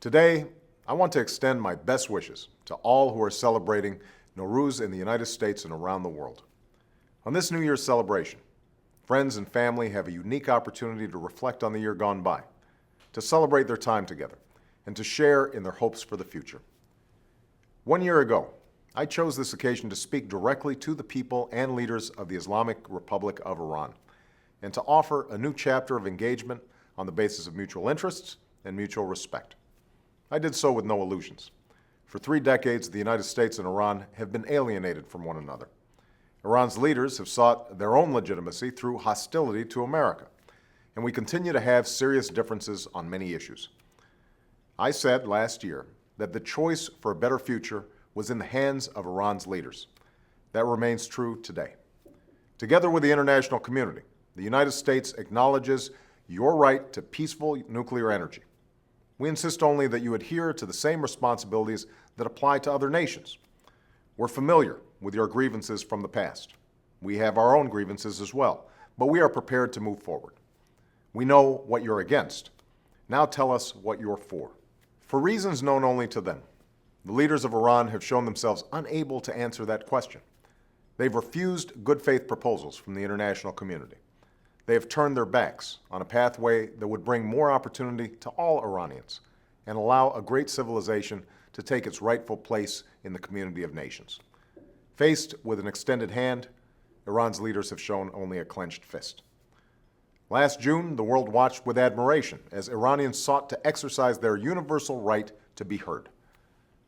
Today, I want to extend my best wishes to all who are celebrating Nowruz in the United States and around the world. On this New Year's celebration, friends and family have a unique opportunity to reflect on the year gone by, to celebrate their time together, and to share in their hopes for the future. 1 year ago, I chose this occasion to speak directly to the people and leaders of the Islamic Republic of Iran, and to offer a new chapter of engagement on the basis of mutual interests and mutual respect. I did so with no illusions. For 3 decades, the United States and Iran have been alienated from one another. Iran's leaders have sought their own legitimacy through hostility to America, and we continue to have serious differences on many issues. I said last year that the choice for a better future was in the hands of Iran's leaders. That remains true today. Together with the international community, the United States acknowledges your right to peaceful nuclear energy. We insist only that you adhere to the same responsibilities that apply to other nations. We're familiar with your grievances from the past. We have our own grievances as well, but we are prepared to move forward. We know what you're against. Now tell us what you're for. For reasons known only to them, the leaders of Iran have shown themselves unable to answer that question. They've refused good faith proposals from the international community. They have turned their backs on a pathway that would bring more opportunity to all Iranians and allow a great civilization to take its rightful place in the community of nations. Faced with an extended hand, Iran's leaders have shown only a clenched fist. Last June, the world watched with admiration as Iranians sought to exercise their universal right to be heard.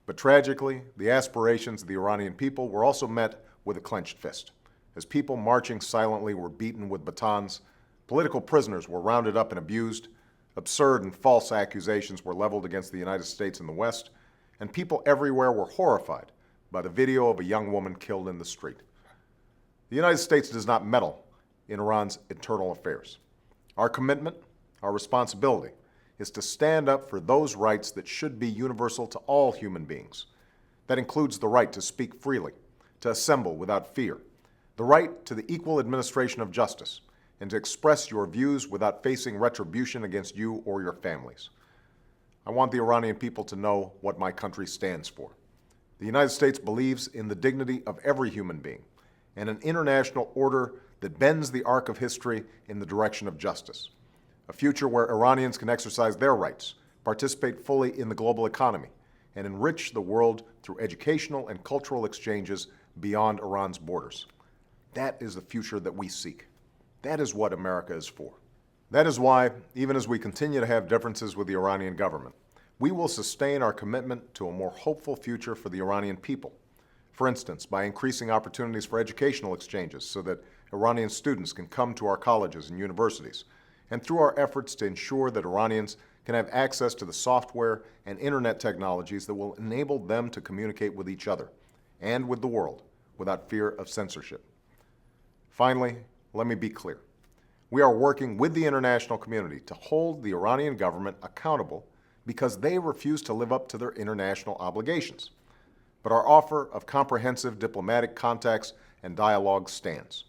But tragically, the aspirations of the Iranian people were also met with a clenched fist. As people marching silently were beaten with batons, political prisoners were rounded up and abused, absurd and false accusations were leveled against the United States and the West, and people everywhere were horrified by the video of a young woman killed in the street. The United States does not meddle in Iran's internal affairs. Our commitment, our responsibility, is to stand up for those rights that should be universal to all human beings. That includes the right to speak freely, to assemble without fear, the right to the equal administration of justice, and to express your views without facing retribution against you or your families. I want the Iranian people to know what my country stands for. The United States believes in the dignity of every human being and an international order that bends the arc of history in the direction of justice. A future where Iranians can exercise their rights, participate fully in the global economy, and enrich the world through educational and cultural exchanges beyond Iran's borders. That is the future that we seek. That is what America is for. That is why, even as we continue to have differences with the Iranian government, we will sustain our commitment to a more hopeful future for the Iranian people. For instance, by increasing opportunities for educational exchanges so that Iranian students can come to our colleges and universities, and through our efforts to ensure that Iranians can have access to the software and internet technologies that will enable them to communicate with each other and with the world without fear of censorship. Finally, let me be clear. We are working with the international community to hold the Iranian government accountable because they refuse to live up to their international obligations. But our offer of comprehensive diplomatic contacts and dialogue stands.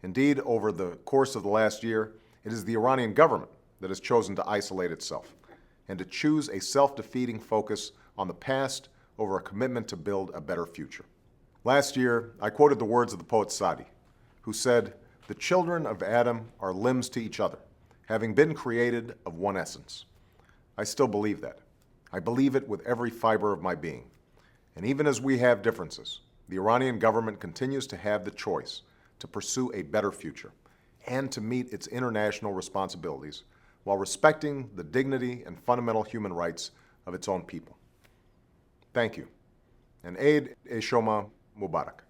Indeed, over the course of the last year, it is the Iranian government that has chosen to isolate itself and to choose a self-defeating focus on the past over a commitment to build a better future. Last year, I quoted the words of the poet Sadi, who said, "The children of Adam are limbs to each other, having been created of one essence." I still believe that. I believe it with every fiber of my being. And even as we have differences, the Iranian government continues to have the choice to pursue a better future and to meet its international responsibilities while respecting the dignity and fundamental human rights of its own people. Thank you, and Eid e Shoma Mubarak.